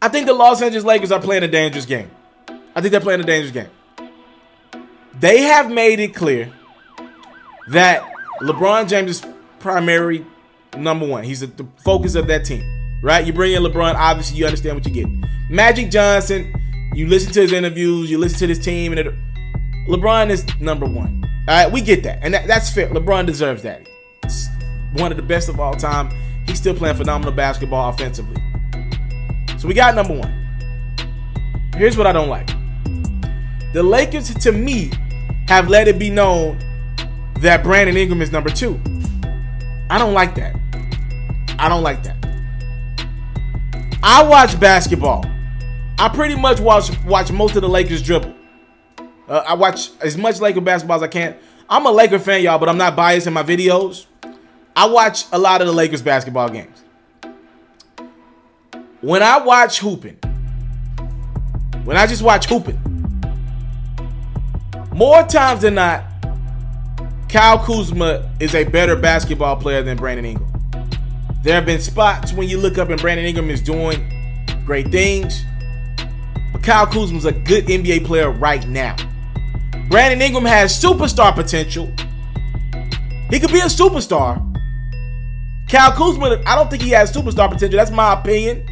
I think the Los Angeles Lakers are playing a dangerous game. I think they're playing a dangerous game. They have made it clear that LeBron James is primary number one. He's the focus of that team, right? You bring in LeBron, obviously you understand what you get. Magic Johnson, you listen to his interviews, you listen to this team, and LeBron is number one. All right, we get that, and that's fair. LeBron deserves that. He's one of the best of all time. He's still playing phenomenal basketball offensively. So we got number one. Here's what I don't like. The Lakers, to me, have let it be known that Brandon Ingram is number two. I don't like that. I don't like that. I watch basketball. I pretty much watch most of the Lakers dribble. I watch as much Laker basketball as I can. I'm a Laker fan, y'all, but I'm not biased in my videos. I watch a lot of the Lakers basketball games. When I watch hooping, when I just watch hooping, more times than not, Kyle Kuzma is a better basketball player than Brandon Ingram. There have been spots when you look up and Brandon Ingram is doing great things, but Kyle Kuzma's a good NBA player right now. Brandon Ingram has superstar potential. He could be a superstar. Kyle Kuzma, I don't think he has superstar potential. That's my opinion.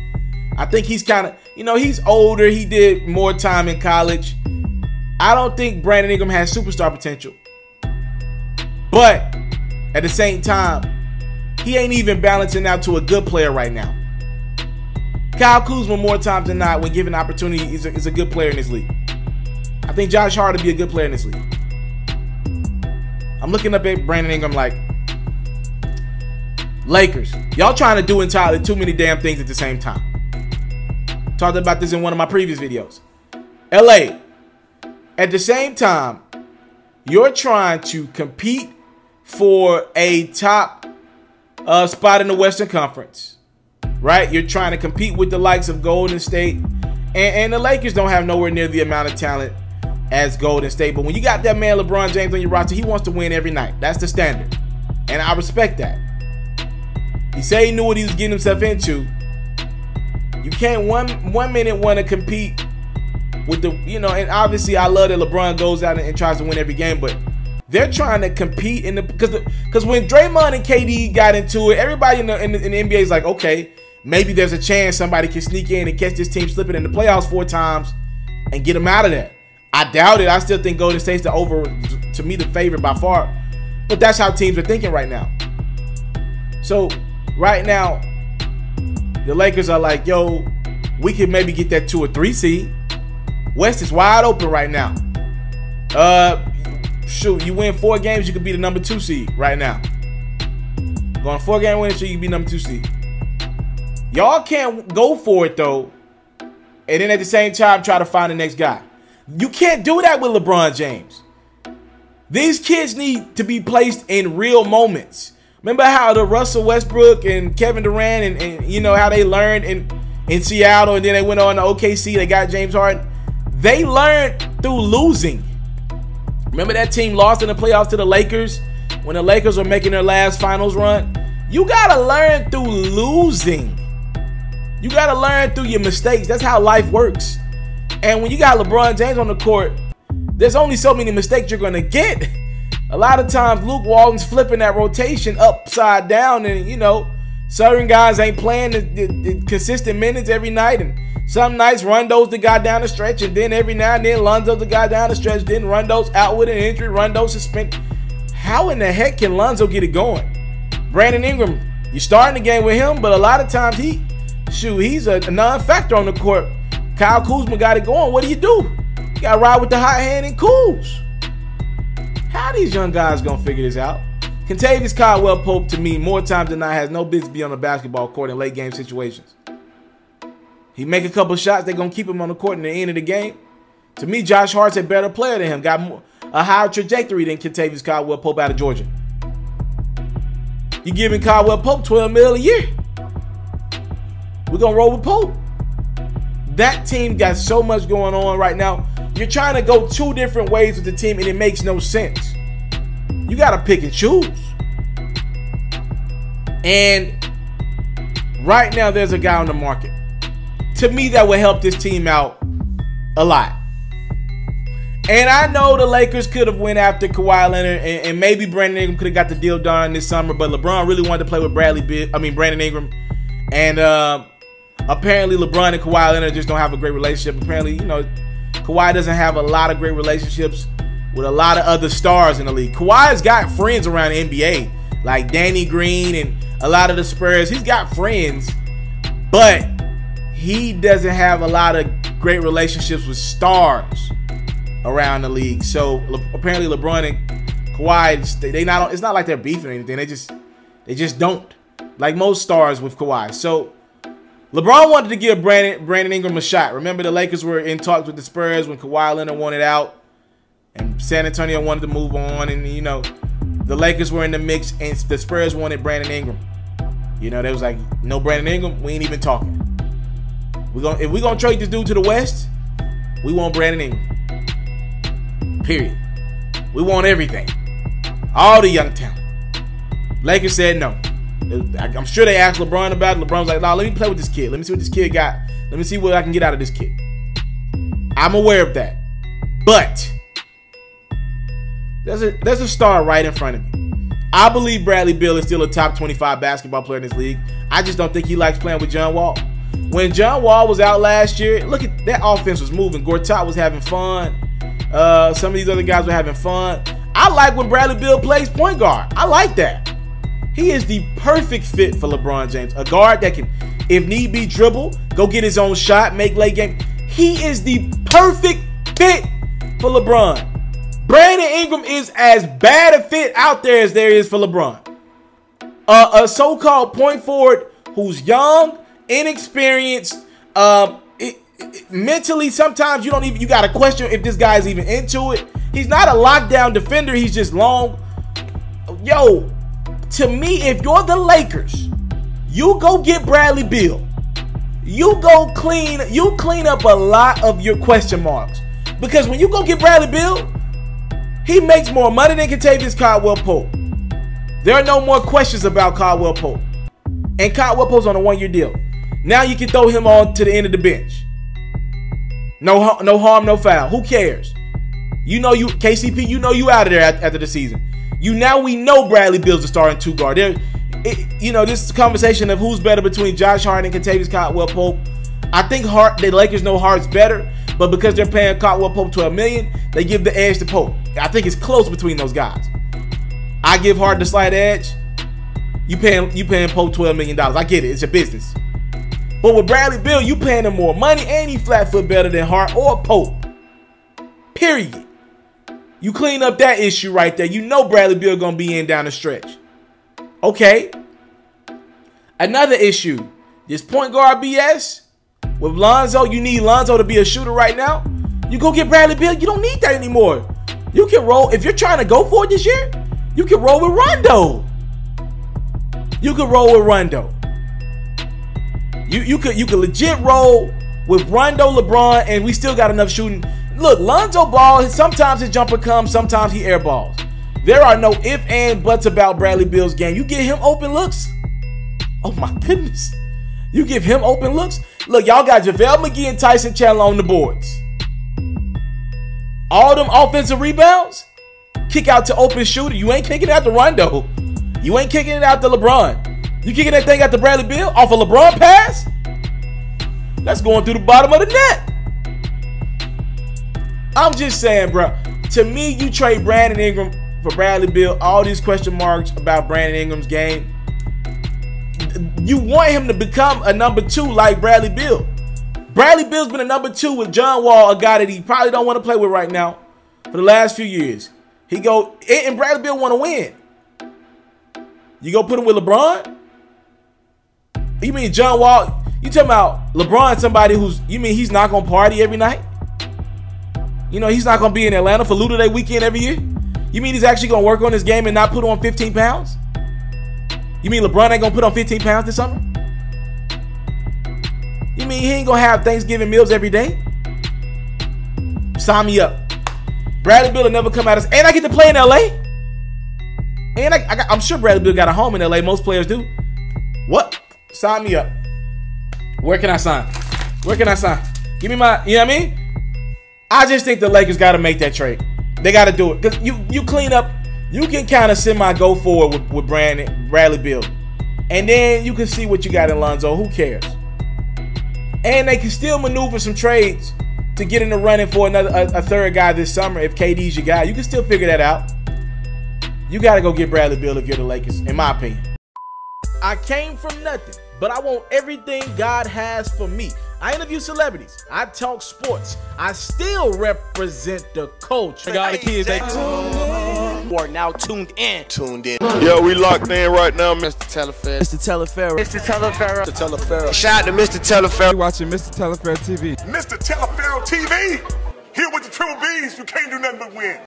I think he's kind of, he's older. He did more time in college. I don't think Brandon Ingram has superstar potential. But at the same time, he ain't even balancing out to a good player right now. Kyle Kuzma, more times than not, when given opportunity, is a good player in this league. I think Josh Hart would be a good player in this league. I'm looking up at Brandon Ingram like, Lakers, y'all trying to do entirely too many damn things at the same time. Talked about this in one of my previous videos. LA, at the same time, you're trying to compete for a top spot in the Western Conference, right? You're trying to compete with the likes of Golden State, and the Lakers don't have nowhere near the amount of talent as Golden State. But when you got that man LeBron James on your roster, he wants to win every night. That's the standard, and I respect that. He said he knew what he was getting himself into. You can't one minute want to compete with the, and obviously I love that LeBron goes out and tries to win every game, but they're trying to compete in the, because when Draymond and KD got into it, everybody in the NBA is like, okay, maybe there's a chance somebody can sneak in and catch this team slipping in the playoffs 4 times and get them out of there. I doubt it. I still think Golden State's to me, the favorite by far. But that's how teams are thinking right now. So right now, the Lakers are like, yo, we could maybe get that 2 or 3 seed. West is wide open right now. Shoot, you win 4 games, you could be the number 2 seed right now. Going 4-game winning streak, you can be number 2 seed. Y'all can't go for it though, and then at the same time try to find the next guy. You can't do that with LeBron James. These kids need to be placed in real moments. Remember how the Russell Westbrook and Kevin Durant and how they learned in Seattle, and then they went on to OKC, they got James Harden. They learned through losing. Remember that team lost in the playoffs to the Lakers when the Lakers were making their last finals run? You got to learn through losing. You got to learn through your mistakes. That's how life works. And when you got LeBron James on the court, there's only so many mistakes you're going to get. A lot of times Luke Walton's flipping that rotation upside down, and certain guys ain't playing the consistent minutes every night, and some nights Rondo's the guy down the stretch, and then every now and then Lonzo's the guy down the stretch, then Rondo's out with an injury, Rondo's suspended. How in the heck can Lonzo get it going? Brandon Ingram, you're starting the game with him, but a lot of times he's a non-factor on the court. Kyle Kuzma got it going. What do? You got to ride with the hot hand and Kuz. How these young guys gonna figure this out? Kentavious Caldwell-Pope, to me, more times than not, has no business being on the basketball court in late game situations. He make a couple shots, they're gonna keep him on the court in the end of the game. To me, Josh Hart's a better player than him, got a higher trajectory than Kentavious Caldwell-Pope out of Georgia. You giving Caldwell-Pope $12 million a year. We're gonna roll with Pope. That team got so much going on right now. You're trying to go 2 different ways with the team, and it makes no sense. You got to pick and choose. And right now, there's a guy on the market. to me, that would help this team out a lot. And I know the Lakers could have went after Kawhi Leonard, and maybe Brandon Ingram could have got the deal done this summer, but LeBron really wanted to play with Brandon Ingram. And apparently LeBron and Kawhi Leonard just don't have a great relationship. Apparently, you know, Kawhi doesn't have a lot of great relationships with a lot of other stars in the league. Kawhi's got friends around the NBA, like Danny Green and a lot of the Spurs. He's got friends, but he doesn't have a lot of great relationships with stars around the league. So apparently LeBron and Kawhi, it's not like they're beefing or anything. They just don't, like most stars with Kawhi. So LeBron wanted to give Brandon Ingram a shot. Remember, the Lakers were in talks with the Spurs when Kawhi Leonard wanted out, and San Antonio wanted to move on, and you know, the Lakers were in the mix, and the Spurs wanted Brandon Ingram. You know, they was like, no Brandon Ingram, we ain't even talking. If we're gonna trade this dude to the West, we want Brandon Ingram. Period. We want everything. All the young talent. Lakers said no. I'm sure they asked LeBron about it. LeBron's like, nah, let me play with this kid. Let me see what this kid got. Let me see what I can get out of this kid. I'm aware of that. But there's a star right in front of you. I believe Bradley Beal is still a top 25 basketball player in this league. I just don't think he likes playing with John Wall. When John Wall was out last year, look at that offense was moving. Gortat was having fun. Some of these other guys were having fun. I like when Bradley Beal plays point guard. I like that. He is the perfect fit for LeBron James. A guard that can, if need be, dribble, go get his own shot, make late game. He is the perfect fit for LeBron. Brandon Ingram is as bad a fit out there as there is for LeBron. A so-called point forward who's young, inexperienced, mentally sometimes you gotta question if this guy's even into it. He's not a lockdown defender, he's just long. Yo, to me, if you're the Lakers, you go get Bradley Beal. You clean up a lot of your question marks. Because when you go get Bradley Beal, he makes more money than Kentavious Caldwell-Pope. There are no more questions about Caldwell-Pope. And Caldwell-Pope's on a one-year deal. Now you can throw him on to the end of the bench. No harm, no foul. Who cares? You know you, KCP, you know you out of there after the season. We know Bradley Beal's the starting two guard. This conversation of who's better between Josh Hart and Kentavious Caldwell-Pope. I think the Lakers know Hart's better, but because they're paying Caldwell-Pope $12 million, they give the edge to Pope. I think it's close between those guys. I give Hart the slight edge. You paying Pope $12 million. I get it. It's a business. But with Bradley Beal, you paying him more money, and he flat foot better than Hart or Pope. Period. You clean up that issue right there. You know Bradley Beal gonna be in down the stretch. Okay. Another issue. This point guard BS with Lonzo. You need Lonzo to be a shooter right now. You go get Bradley Beal. You don't need that anymore. You can roll. If you're trying to go for it this year, you can roll with Rondo. You could roll with Rondo. You could legit roll with Rondo, LeBron, and we still got enough shooting. Look, Lonzo Ball, sometimes his jumper comes, sometimes he airballs. There are no ifs and buts about Bradley Beal's game. You get him open looks. Oh my goodness. You give him open looks. Look, y'all got JaVale McGee and Tyson Chandler on the boards. All them offensive rebounds, kick out to open shooter. You ain't kicking it out to Rondo. You ain't kicking it out to LeBron. You kicking that thing out to Bradley Beal off a LeBron pass? That's going through the bottom of the net. I'm just saying, bro. To me, you trade Brandon Ingram for Bradley Beal. All these question marks about Brandon Ingram's game. You want him to become a number two like Bradley Beal. Bradley Beal's been a number two with John Wall, a guy that he probably don't want to play with right now for the last few years. And Bradley Beal want to win. You go put him with LeBron? You mean John Wall? You talking about LeBron, somebody he's not going to party every night? You know, he's not going to be in Atlanta for Luda Day weekend every year? You mean he's actually going to work on his game and not put on 15 pounds? You mean LeBron ain't going to put on 15 pounds this summer? You mean he ain't going to have Thanksgiving meals every day? Sign me up. Bradley Beal will never come out and I get to play in LA? And I'm sure Bradley Beal got a home in LA. Most players do. What? Sign me up. Where can I sign? Where can I sign? Give me my, you know what I mean? I just think the Lakers got to make that trade. They got to do it. Because you clean up, you can kind of semi-go forward with Bradley Beal. And then you can see what you got in Lonzo. Who cares? And they can still maneuver some trades to get in the running for a third guy this summer. If KD's your guy, you can still figure that out. You got to go get Bradley Beal if you're the Lakers, in my opinion. I came from nothing, but I want everything God has for me. I interview celebrities. I talk sports. I still represent the culture. I got the kids. You are now tuned in. Yeah, we locked in right now, Mr. Telefaro. Mr. Telefaro. Mr. Telefaro. Mr. Telefaro. Shout out to Mr. Telefaro. You're watching Mr. Telefaro TV. Mr. Telefaro TV. Here with the Triple B's. You can't do nothing but win.